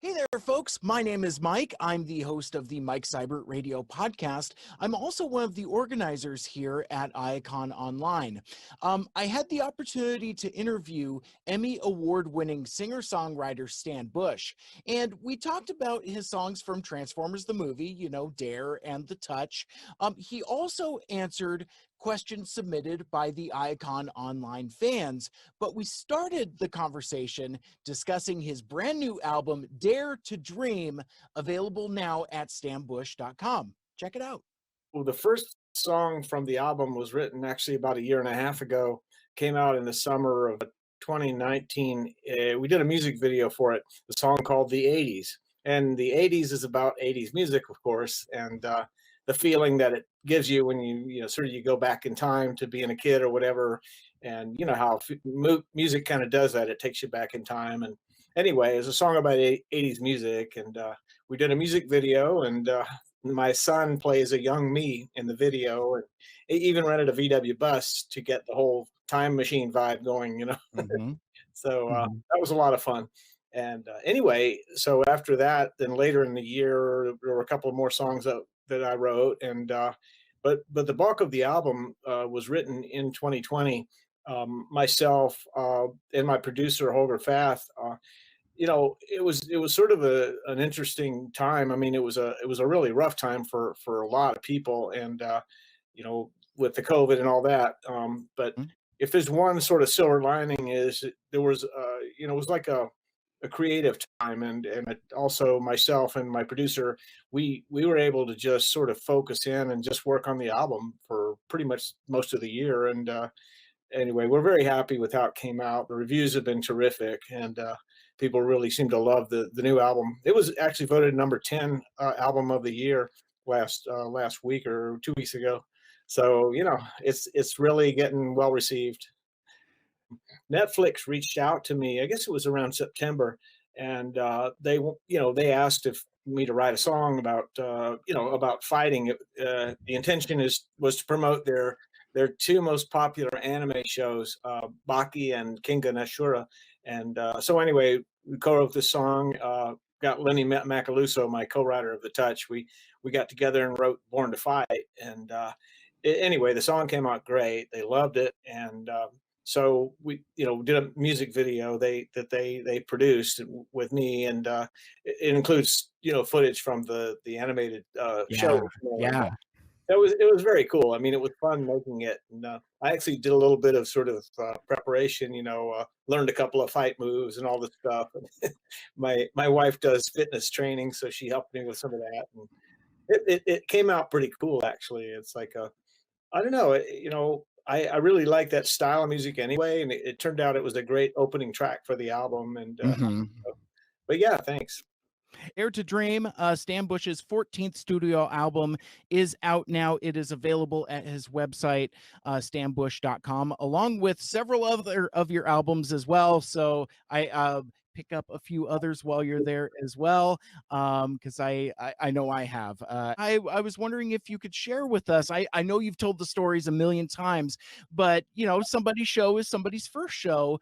Hey there, folks. My name is Mike. I'm the host of the Mike Seibert Radio podcast. I'm also one of the organizers here at Icon Online. I had the opportunity to interview Emmy Award Winning singer-songwriter Stan Bush, and we talked about his songs from Transformers the movie, Dare and The Touch. He also answered questions submitted by the Icon Online fans, but we started the conversation discussing his brand new album, Dare to Dream, available now at stanbush.com. Check it out. Well, the first song from the album was written actually about a year and a half ago, came out in the summer of 2019. We did a music video for it, the song called The 80s. And the 80s is about 80s music, of course, and the feeling that it gives you when you go back in time to being a kid or whatever. And you know how music kind of does that. It takes you back in time. And anyway, it's a song about 80s music. And we did a music video, and my son plays a young me in the video. And he even rented a VW bus to get the whole time machine vibe going, Mm-hmm. So that was a lot of fun. And anyway, so after that, then later in the year, there were a couple of more songs that I wrote, and but the bulk of the album was written in 2020. Myself and my producer Holger Fath. It was sort of an interesting time. I mean, it was a really rough time for a lot of people, and with the COVID and all that. But if there's one sort of silver lining, is there was it was like a creative time, and also myself and my producer, we were able to just sort of focus in and just work on the album for pretty much most of the year. And anyway, we're very happy with how it came out. The reviews have been terrific, and people really seem to love the new album. It was actually voted number 10 album of the year last week or 2 weeks ago. So it's really getting well received. Netflix reached out to me, I guess it was around September, and they asked me to write a song about about fighting. The intention was to promote their two most popular anime shows, Baki and Kinga Nashura. And so anyway, we co-wrote this song. Got Lenny Macaluso, my co-writer of The Touch. We got together and wrote Born to Fight. And anyway, the song came out great. They loved it, and so we did a music video they produced with me, and it includes footage from the animated show. Yeah. It was very cool. I mean, it was fun making it, and I actually did a little bit of sort of preparation. Learned a couple of fight moves and all this stuff. my wife does fitness training, so she helped me with some of that, and it came out pretty cool, actually. It's like I don't know, I really like that style of music anyway, and it turned out it was a great opening track for the album. And but yeah, thanks. Dare to Dream, Stan Bush's 14th studio album, is out now. It is available at his website, stanbush.com, along with several other of your albums as well. So I pick up a few others while you're there as well, because I know I have. I was wondering if you could share with us. I know you've told the stories a million times, but somebody's show is somebody's first show.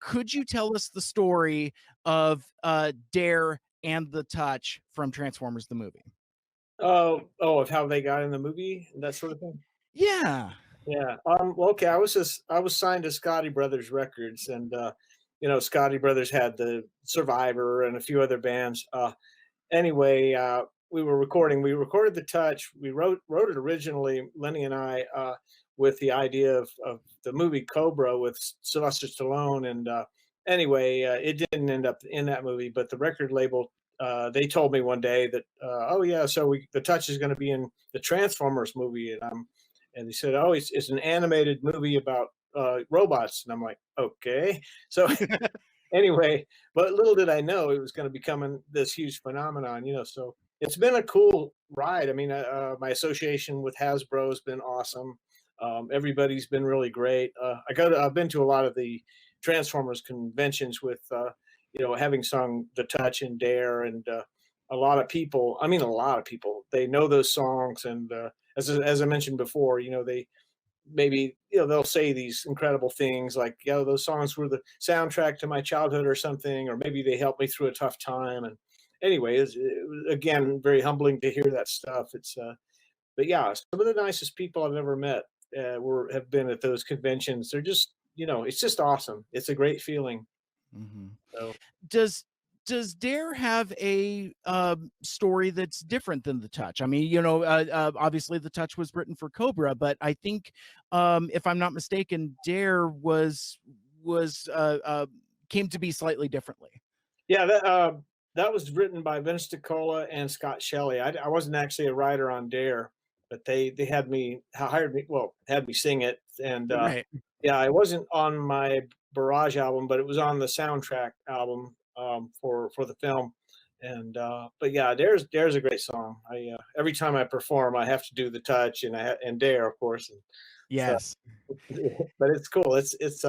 Could you tell us the story of Dare and The Touch from Transformers the movie? Of how they got in the movie, that sort of thing. Yeah. Well, okay, I was signed to Scotty Brothers Records, and Scotty Brothers had the Survivor and a few other bands. Anyway, we recorded The Touch. We wrote it originally, Lenny and I, with the idea of the movie Cobra with Sylvester Stallone. And anyway, it didn't end up in that movie, but the record label, they told me one day that, oh yeah, so The Touch is going to be in the Transformers movie. And they said, oh, it's an animated movie about robots. And I'm like, okay. So anyway, but little did I know it was going to become this huge phenomenon, so it's been a cool ride. I mean, my association with Hasbro has been awesome. Everybody's been really great. I've been to a lot of the Transformers conventions with, having sung The Touch and Dare, and a lot of people, they know those songs. And as I mentioned before, they maybe they'll say these incredible things like, those songs were the soundtrack to my childhood or something, or maybe they helped me through a tough time. And anyway, it was again very humbling to hear that stuff. But yeah, some of the nicest people I've ever met have been at those conventions. They're just, it's just awesome. It's a great feeling. Mhm. So Does does Dare have a story that's different than The Touch? I mean, obviously The Touch was written for Cobra, but I think, if I'm not mistaken, Dare was came to be slightly differently. yeah, that was written by Vince DiCola and Scott Shelley. I wasn't actually a writer on Dare, but they had me hired me, well, had me sing it, and Right. yeah, it wasn't on my Barrage album, but it was on the soundtrack album for the film. And but yeah, Dare's a great song. I every time I perform, I have to do The Touch and Dare, of course. And so, Yes. but it's cool. It's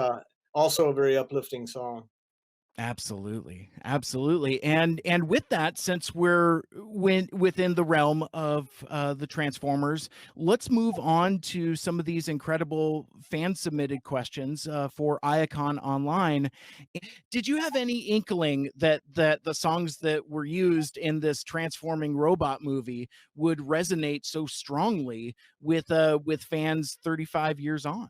also a very uplifting song. Absolutely, absolutely, and with that, since within the realm of the Transformers, let's move on to some of these incredible fan submitted questions for Iacon Online. Did you have any inkling that the songs that were used in this transforming robot movie would resonate so strongly with fans 35 years on?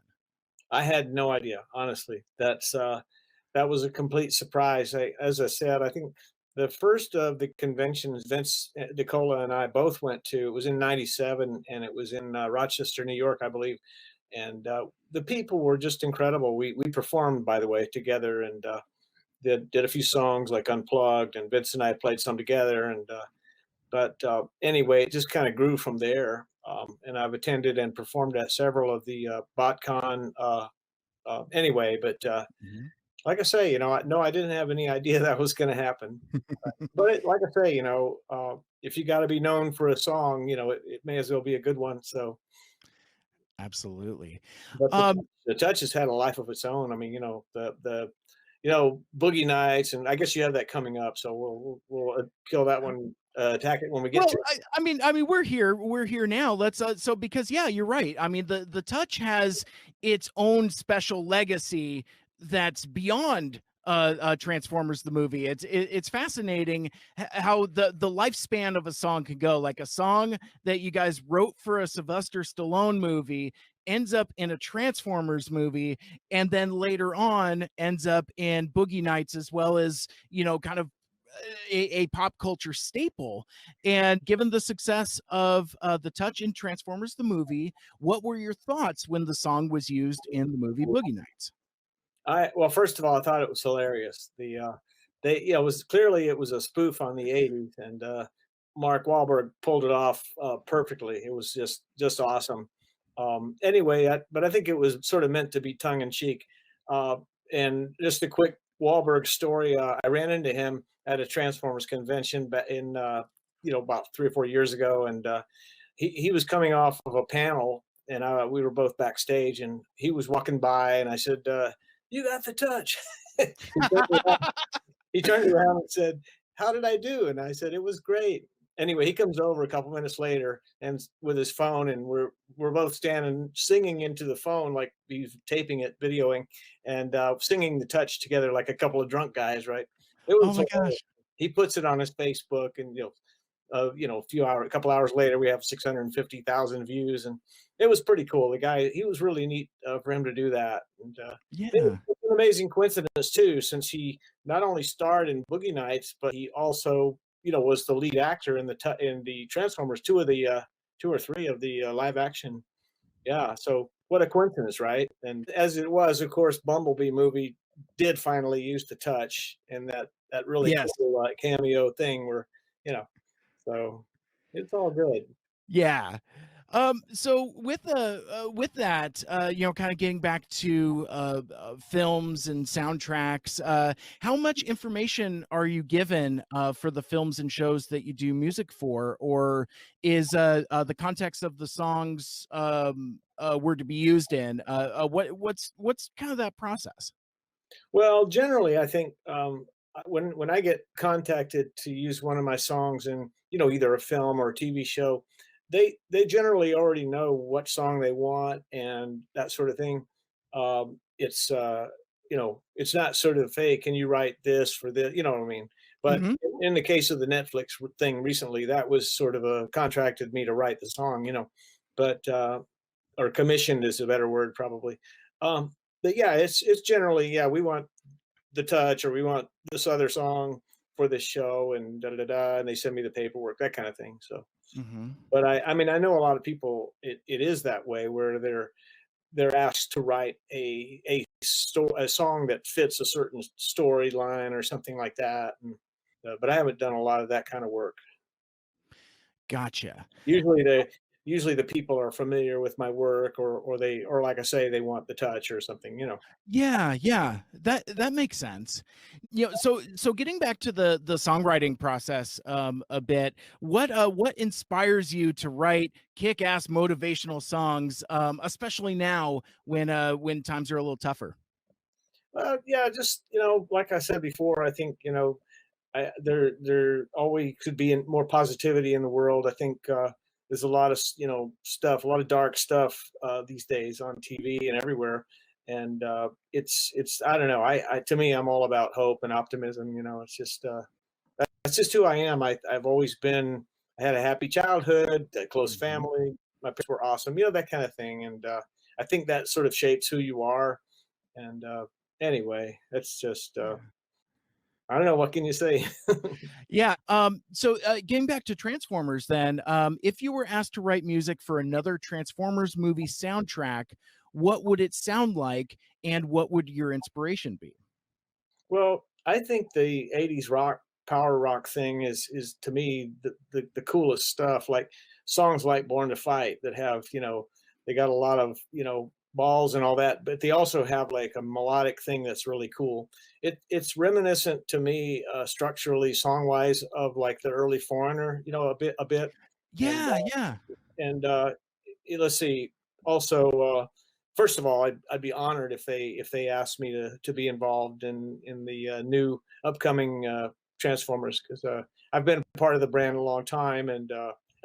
I had no idea, honestly. That was a complete surprise. As I said, I think the first of the conventions Vince DiCola and I both went to, it was in '97, and it was in Rochester, New York, I believe. And the people were just incredible. We performed, by the way, together, and did a few songs like Unplugged, and Vince and I played some together. And but anyway, it just kind of grew from there. And I've attended and performed at several of the BotCon. Anyway, but Mhm. like I say, no, I didn't have any idea that was going to happen. But like I say, if you got to be known for a song, it may as well be a good one. So, Absolutely. but Um, the touch has had a life of its own. I mean, Boogie Nights, and I guess you have that coming up. So we'll kill that one, attack it when we get Well, to it. I mean, we're here now. Let's so because yeah, you're right. I mean, the Touch has its own special legacy that's beyond Transformers the movie. It's fascinating how the lifespan of a song can go. Like a song that you guys wrote for a Sylvester Stallone movie ends up in a Transformers movie, and then later on ends up in Boogie Nights, as well as kind of a pop culture staple. And given the success of The Touch in Transformers the movie, what were your thoughts when the song was used in the movie Boogie Nights? Well, first of all, I thought it was hilarious. It was clearly it was a spoof on the '80s, and Mark Wahlberg pulled it off perfectly. It was just awesome. Anyway, but I think it was sort of meant to be tongue in cheek. Uh, and just a quick Wahlberg story: I ran into him at a Transformers convention in about 3 or 4 years ago, and he was coming off of a panel, and we were both backstage, and he was walking by, and I said, "You got the touch." he, turned around, he turned around and said, "How did I do?" And I said, "It was great." Anyway, he comes over a couple minutes later and with his phone, and we're both standing singing into the phone like he's taping it, videoing, and singing the touch together like a couple of drunk guys. Right? It Oh was my hilarious. gosh. He puts it on his Facebook, and a couple hours later, we have 650,000 views, and it was pretty cool. The guy, he was really neat for him to do that, and Yeah. it's an amazing coincidence too, since he not only starred in Boogie Nights, but he also, was the lead actor in the Transformers, two or three of the live action. Yeah, so what a coincidence, right? And as it was, of course, Bumblebee movie did finally use the touch in that really Yes. cool cameo thing where you know so it's all good. Yeah. So with that, kind of getting back to films and soundtracks, how much information are you given for the films and shows that you do music for, or is the context of the songs were to be used in? What's kind of that process? Well, generally, I think when I get contacted to use one of my songs in either a film or a TV show, they generally already know what song they want and that sort of thing. It's it's not sort of, hey, can you write this for this? You know what I mean? But Hmm. in the case of the Netflix thing recently, that was sort of a contracted me to write the song, but or commissioned is a better word probably. Um, but yeah, it's generally, yeah, we want the touch, or we want this other song for this show, and da da da da, and they send me the paperwork, that kind of thing. So, Hmm. but I mean, I know a lot of people. It is that way where they're asked to write a song that fits a certain storyline or something like that. And, but I haven't done a lot of that kind of work. Gotcha. Usually the people are familiar with my work, or like I say, they want the touch or something. Yeah, yeah, that makes sense. So getting back to the songwriting process a bit, what inspires you to write kick-ass motivational songs, especially now when times are a little tougher? Yeah, just like I said before, I think there always could be more positivity in the world. I think there's a lot of stuff, a lot of dark stuff these days on TV and everywhere, and it's I don't know. I to me, I'm all about hope and optimism. It's just that's just who I am. I've always been. I had a happy childhood, a close Mhm. family. My parents were awesome, that kind of thing, and I think that sort of shapes who you are. And anyway, that's just Yeah. I don't know. What can you say? Yeah. So getting back to Transformers, then, if you were asked to write music for another Transformers movie soundtrack, what would it sound like, and what would your inspiration be? Well, I think the '80s rock, power rock thing is to me the coolest stuff. Like songs like "Born to Fight" that have they got a lot of balls and all that, but they also have like a melodic thing that's really cool. It's reminiscent to me structurally, song wise, of like the early Foreigner, a bit, and Yeah, yeah. and let's see. Also, first of all, I'd be honored if they asked me to be involved in the new upcoming Transformers, because I've been part of the brand a long time, and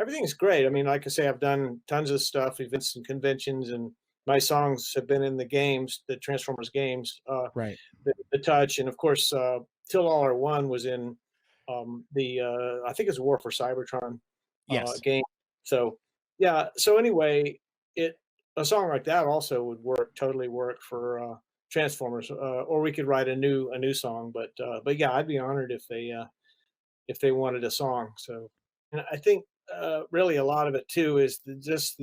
everything's great. I mean, like I say, I've done tons of stuff, events and conventions, and my songs have been in the games, the Transformers games, Right. the Touch, and of course, Till All Are One was in the I think it's War for Cybertron Yes. game. So yeah. So anyway, it a song like that also would totally work for Transformers, or we could write a new song. But yeah, I'd be honored if they wanted a song. So, and I think really a lot of it too is just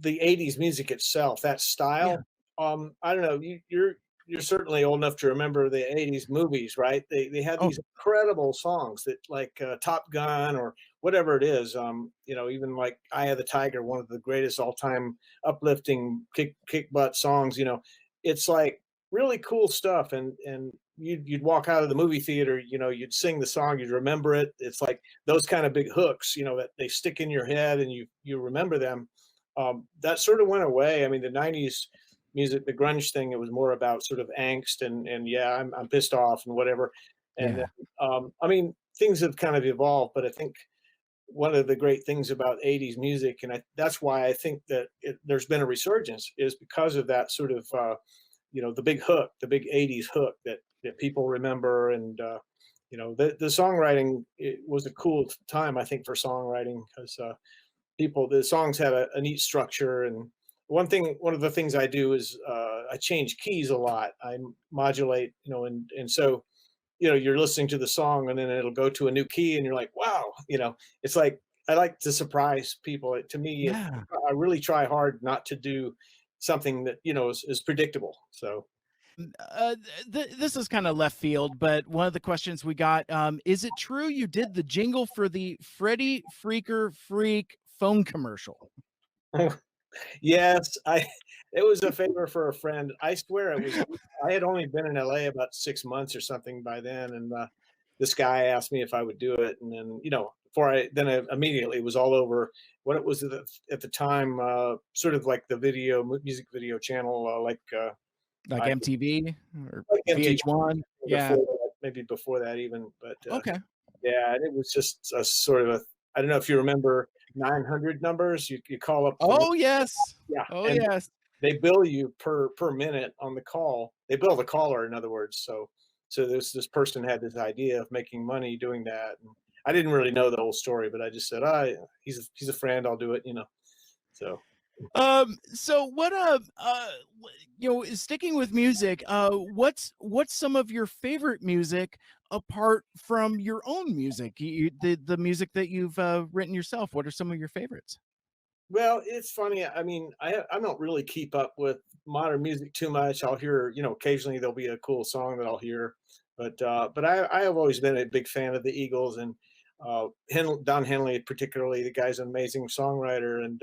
the '80s music itself, that Yeah. style. I don't know. You're certainly old enough to remember the '80s movies, right? They had Oh, these incredible songs that like Top Gun or whatever it is. Even like Eye of the Tiger, one of the greatest all time uplifting kick butt songs. It's like really cool stuff, and you'd walk out of the movie theater. You'd sing the song, you'd remember it. It's like those kind of big hooks, that they stick in your head, and you remember them. That sort of went away. I mean, the '90s music, the grunge thing, it was more about sort of angst and yeah, I'm pissed off and whatever. And then, yeah. I mean, things have kind of evolved, but I think one of the great things about '80s music, and that's why I think that there's been a resurgence, is because of that sort of, the big hook, the big '80s hook that people remember. And, the songwriting, it was a cool time, I think, for songwriting, because the songs had a neat structure. And one of the things I do is I change keys a lot. I modulate, and so you're listening to the song, and then it'll go to a new key, and you're like, wow, it's like I like to surprise people. To me, Yeah. I really try hard not to do something that is predictable. So This is kind of left field, but one of the questions we got, is it true you did the jingle for the Freddy Freaker Freak phone commercial? yes, I it was a favor for a friend. I swear it was. I had only been in LA about 6 months or something by then, and this guy asked me if I would do it, and then before I immediately was all over what it was at the time, sort of like the music video channel, Like I MTV or like MTV VH1? before Yeah. that, maybe before that even, but Okay. yeah, and it was just a sort of a. I don't know if you remember 900 numbers. You call up the Oh, yes. yeah, Oh, and yes. they bill you per minute on the call. They bill the caller, in other words. So So this person had this idea of making money doing that. And I didn't really know the whole story, but I just said, he's a friend, I'll do it, you know. So So what, sticking with music, what's some of your favorite music apart from your own music? The music that you've written yourself. What are some of your favorites? well, it's funny. I mean, I don't really keep up with modern music too much. I'll hear, you know, occasionally there'll be a cool song that I'll hear, but I have always been a big fan of the Eagles and Don Henley, particularly. The guy's an amazing songwriter, and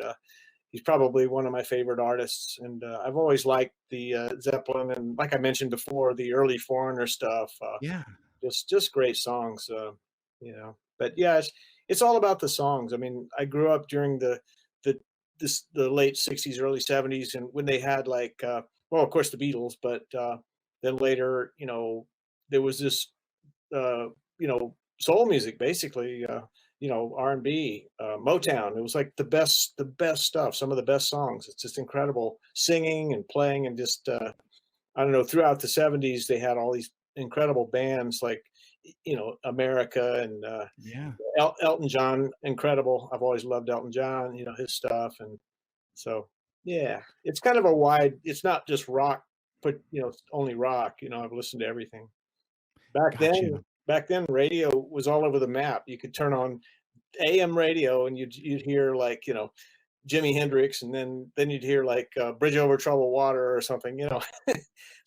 he's probably one of my favorite artists. And I've always liked the Zeppelin, and like I mentioned before, the early Foreigner stuff. Yeah. Just great songs, you know. But yeah, it's all about the songs. I mean, I grew up during the the late '60s, early '70s, and when they had like, well, of course, the Beatles, but then later, you know, there was this, you know, soul music, basically, you know, R&B, Motown. It was like the best stuff, some of the best songs. It's just incredible singing and playing, and just I don't know. Throughout the '70s, they had all these incredible bands like, you know, America and Yeah. Elton John, incredible. I've always loved Elton John, you know, his stuff. And so, yeah, it's kind of a wide, it's not just rock, but, you know, it's only rock. You know, I've listened to everything. Back Gotcha. then, back then, radio was all over the map. You could turn on AM radio and you'd hear like, you know, Jimi Hendrix, and then you'd hear like Bridge Over Troubled Water or something, you know.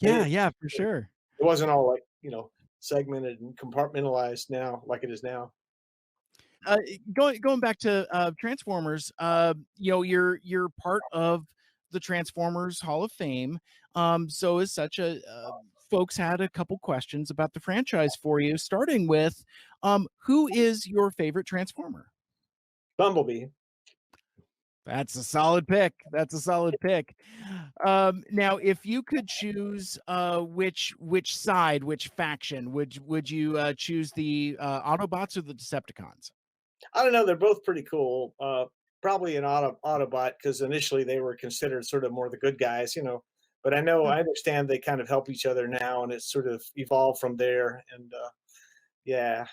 Yeah, It yeah, for sure. wasn't all like, you know, segmented and compartmentalized now like it is now. Going back to Transformers, you're part of the Transformers Hall of Fame. So as such, folks had a couple questions about the franchise for you, starting with, who is your favorite Transformer? Bumblebee. That's a solid pick. That's a solid pick. Now, if you could choose, which side, which faction would you choose, the Autobots or the Decepticons? I don't know. They're both pretty cool. Probably an Autobot because initially they were considered sort of more the good guys, you know. But I understand they kind of help each other now, and it's sort of evolved from there. And yeah,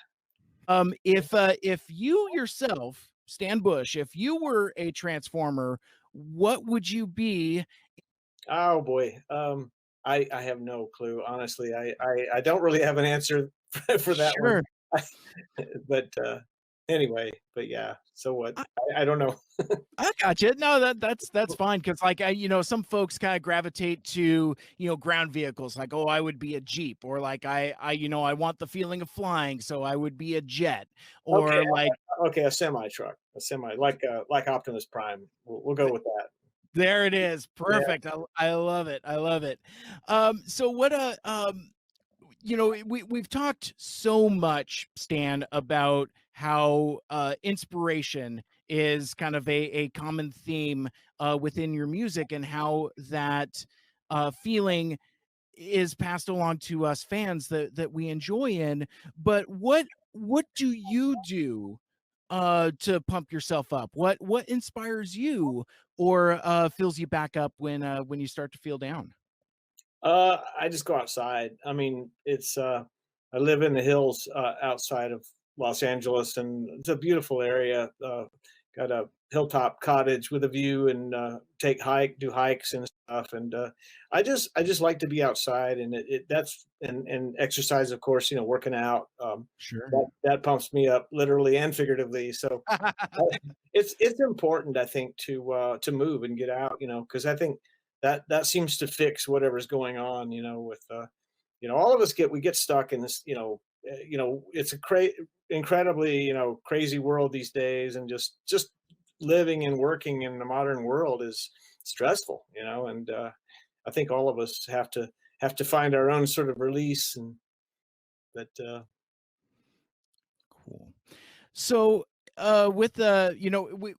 If you yourself, Stan Bush, if you were a Transformer, what would you be? oh boy, I have no clue. Honestly, I don't really have an answer for that one. Sure. But anyway, but yeah. So what? I don't know. I gotcha. No, that's fine, because like, some folks kind of gravitate to, ground vehicles, like, oh, I would be a Jeep, or like, I want the feeling of flying, so I would be a jet, Okay, or like, okay, a semi truck, a semi like Optimus Prime. We'll go with that. there it is. Yeah. Perfect. I love it. I love it. So what we've talked so much, Stan, about how inspiration is kind of a common theme within your music, and how that feeling is passed along to us fans that we enjoy in. But what do you do to pump yourself up? What inspires you, or fills you back up when you start to feel down? I just go outside. I mean, I live in the hills outside of Los Angeles, and it's a beautiful area. Got a hilltop cottage with a view, and do hikes and stuff. And I just like to be outside, and that's and exercise, of course. You know, working out. Sure. That pumps me up literally and figuratively. So it's important, I think, to move and get out. You know, because I think that seems to fix whatever's going on, you know, with you know, all of us we get stuck in this, you know, it's a incredibly, you know, crazy world these days, and just living and working in the modern world is stressful, you know. And I think all of us have to find our own sort of release. And that Cool. So, with the,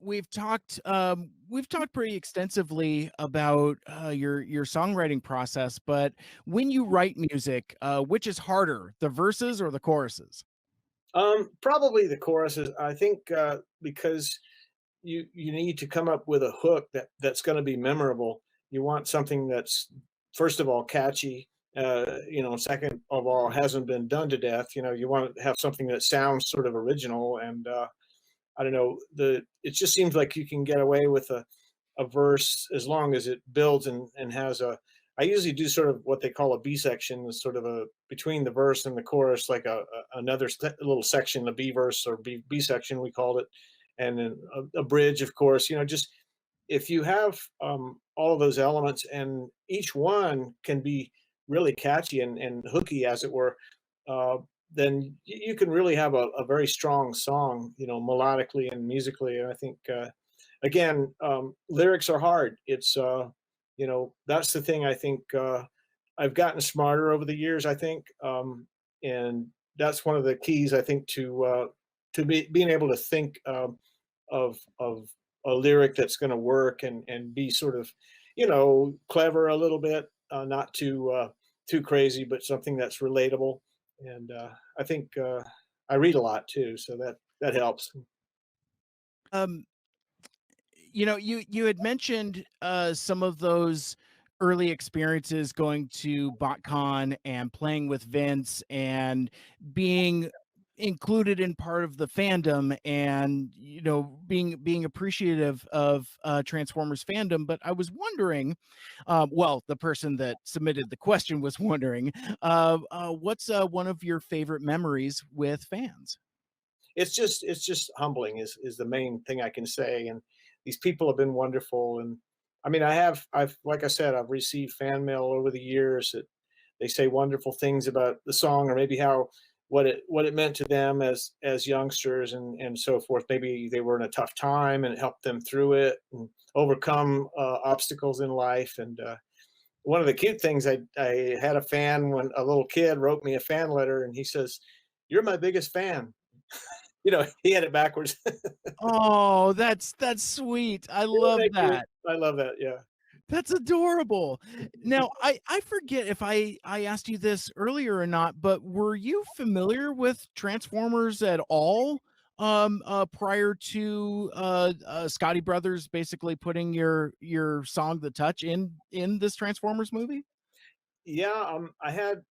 we've talked pretty extensively about your songwriting process, but when you write music, which is harder, the verses or the choruses? probably the choruses, I think, because you need to come up with a hook that's going to be memorable. You want something that's, first of all, catchy, second of all, hasn't been done to death. You want to have something that sounds sort of original, and I don't know, it just seems like you can get away with a verse as long as it builds and has I usually do sort of what they call a B section, sort of a between the verse and the chorus, like another little section, a B verse or B section we called it, and then a bridge, of course. Just if you have all of those elements, and each one can be really catchy and hooky, as it were, uh, then you can really have a very strong song, melodically and musically. And I think, again, lyrics are hard. That's the thing. I think I've gotten smarter over the years, I think, and that's one of the keys, I think, to being able to think of a lyric that's going to work and be sort of, clever a little bit, not too crazy, but something that's relatable. And I think I read a lot too, so that helps. Um, you had mentioned some of those early experiences going to BotCon and playing with Vince and being included in part of the fandom, and being appreciative of Transformers fandom. But I was wondering, well, the person that submitted the question was wondering, what's one of your favorite memories with fans? It's just humbling is the main thing I can say. And these people have been wonderful. And I mean, I've like I said, I've received fan mail over the years that they say wonderful things about the song, or maybe how what it meant to them as youngsters, and so forth. Maybe they were in a tough time and it helped them through it and overcome obstacles in life. And one of the cute things, I had a fan, when a little kid wrote me a fan letter, and he says, "You're my biggest fan." He had it backwards. Oh, that's sweet. I Isn't love that cute? that. I love that, yeah. That's adorable. Now, I forget if I asked you this earlier or not, but were you familiar with Transformers at all, prior to, Scotty Brothers basically putting your song "The Touch" in this Transformers movie? Yeah, I had,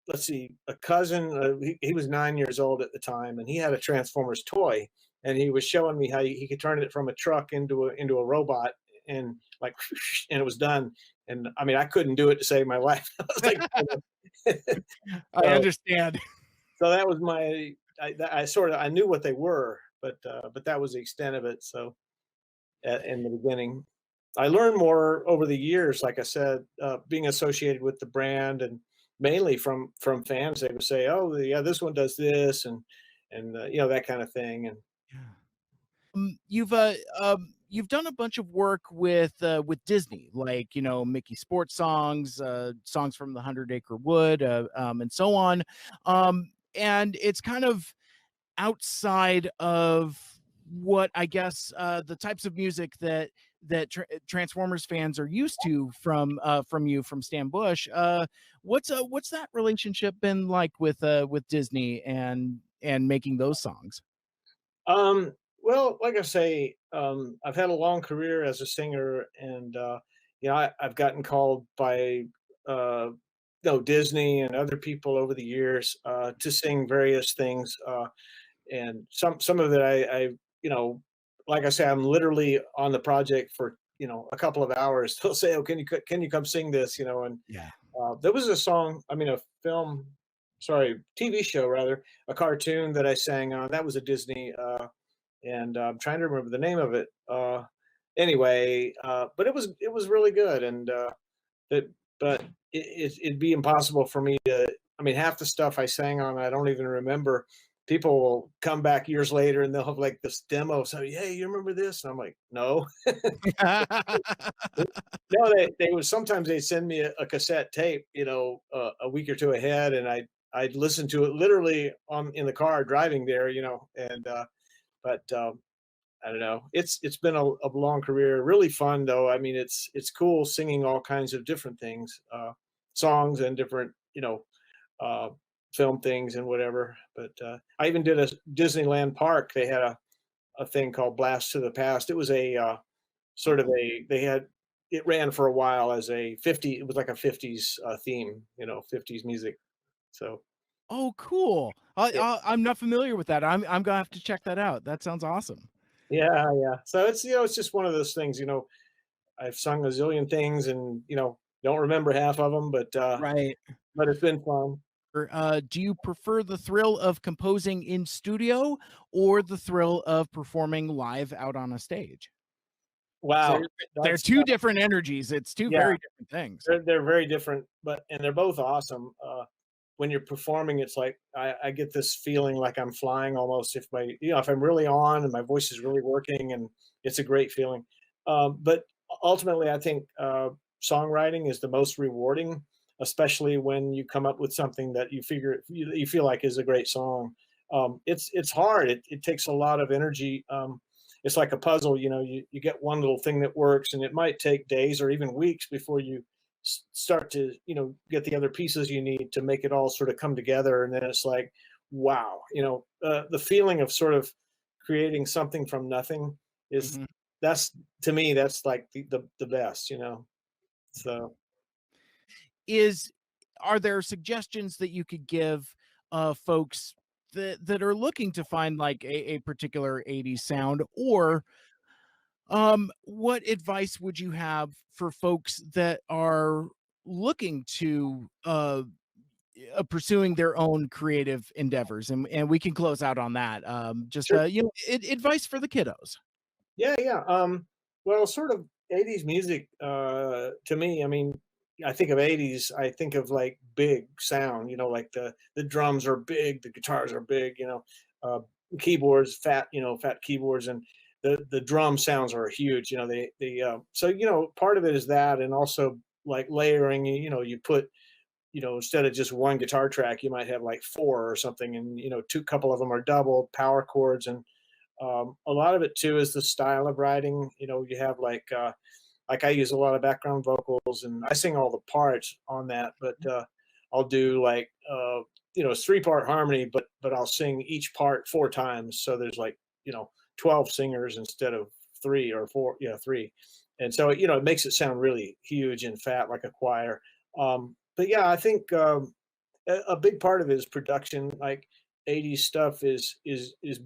let's see, a cousin, he was 9 years old at the time, and he had a Transformers toy, and he was showing me how he could turn it from a truck into a robot, and, like, and it was done. And, I mean, I couldn't do it to save my life. I was like, I so understand. so that was I sort of I knew what they were, but that was the extent of it. So in the beginning. I learned more over the years, like I said, being associated with the brand, and mainly from fans. They would say, "Oh, yeah, this one does this," and that kind of thing. And Yeah. You've done a bunch of work with Disney, like Mickey sports songs, songs from the Hundred Acre Wood, and so on. And it's kind of outside of what I guess the types of music that Transformers fans are used to from you, from Stan Bush. What's that relationship been like with Disney and making those songs? well, like I say, I've had a long career as a singer, and I've gotten called by uh, Disney and other people over the years to sing various things. And some of it I like I say, I'm literally on the project for a couple of hours. They'll say, "Oh, can you come sing this?" And Yeah. there was a song, I mean, a film, sorry, TV show rather, a cartoon that I sang on. That was a Disney, and I'm trying to remember the name of it. Anyway, but it was really good. And but it'd be impossible for me to. I mean, half the stuff I sang on, I don't even remember. People will come back years later and they'll have like this demo. So, "Hey, you remember this?" And I'm like, "No." No, they would sometimes they'd send me a cassette tape, a week or two ahead, and I'd listen to it literally on in the car driving there, and but I don't know. It's been a long career, really fun though. I mean, it's cool singing all kinds of different things, songs and different, uh, film things and whatever. But I even did a Disneyland park. They had a thing called Blast to the Past. It was a sort of Oh, a they had it ran for a while as a 50. It was like a 50s theme, 50s music. So Oh, cool. yeah, I'm not familiar with that. I'm gonna have to check that out. That sounds awesome. yeah, yeah. So it's just one of those things. I've sung a zillion things, and don't remember half of them, Right. but it's been fun. Do you prefer the thrill of composing in studio or the thrill of performing live out on a stage? 'Cause Wow, they're that's 2 different energies. It's 2 yeah. very different things. They're very different, and they're both awesome. When you're performing, it's like I get this feeling like I'm flying almost if I'm really on and my voice is really working, and it's a great feeling. But ultimately, I think songwriting is the most rewarding, especially when you come up with something that you feel like is a great song. It's hard. It takes a lot of energy. It's like a puzzle. You get one little thing that works, and it might take days or even weeks before you start to get the other pieces you need to make it all sort of come together. And then it's like, wow, the feeling of sort of creating something from nothing is Mhm. that's to me that's like the best. So Is Are there suggestions that you could give, folks that are looking to find, like, a particular '80s sound? Or, what advice would you have for folks that are looking to, pursuing their own creative endeavors? And we can close out on that. Just, sure. advice for the kiddos. Yeah, yeah. Well, sort of 80s music, to me, I mean, I think of 80s, I think of like big sound, like the drums are big, the guitars are big, uh, keyboards, fat keyboards, and the drum sounds are huge, so part of it is that, and also like layering, you put, instead of just one guitar track, you might have like four or something, and two couple of them are double power chords, and a lot of it too is the style of writing. You have like I use a lot of background vocals, and I sing all the parts on that. But I'll do like it's 3-part harmony, but I'll sing each part 4 times. So there's like 12 singers instead of 3 or 4. Yeah, 3. And so it makes it sound really huge and fat like a choir. But yeah, I think a big part of it is production. Like 80s stuff is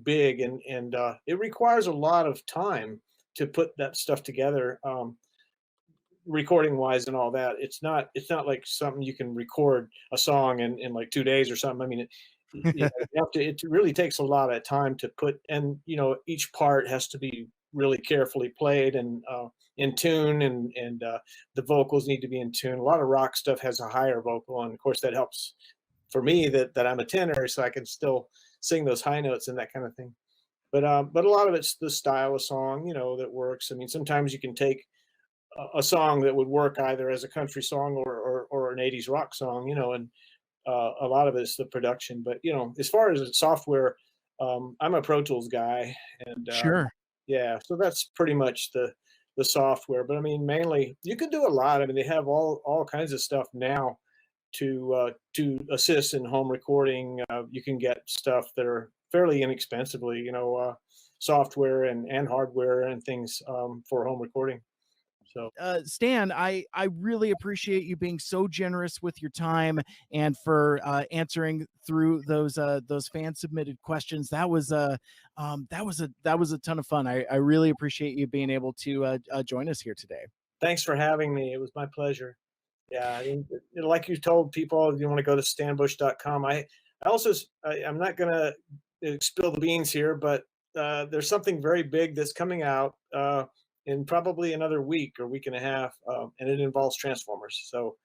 big, and it requires a lot of time to put that stuff together, recording wise and all that. It's not like something you can record a song in like 2 days or something. I mean, it really takes a lot of time to put, and each part has to be really carefully played and in tune, and the vocals need to be in tune. A lot of rock stuff has a higher vocal, and of course that helps for me that I'm a tenor, so I can still sing those high notes and that kind of thing. But a lot of it's the style of song, that works. I mean, sometimes you can take a song that would work either as a country song or an '80s rock song, and a lot of it's the production. But as far as software, I'm a Pro Tools guy, and Sure. yeah, so that's pretty much the software. But I mean, mainly you can do a lot. I mean, they have all kinds of stuff now to assist in home recording. You can get stuff that are fairly inexpensively, software and hardware and things for home recording. So Stan, I really appreciate you being so generous with your time and for answering through those fan submitted questions. That was a ton of fun. I really appreciate you being able to join us here today. thanks for having me. It was my pleasure. Yeah, I mean, like you told people, you want to go to stanbush.com. I'm not going to spill the beans here, but there's something very big that's coming out in probably another week or week and a half, and it involves Transformers. So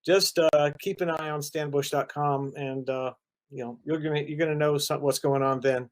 just keep an eye on stanbush.com, and you're gonna know what's going on then.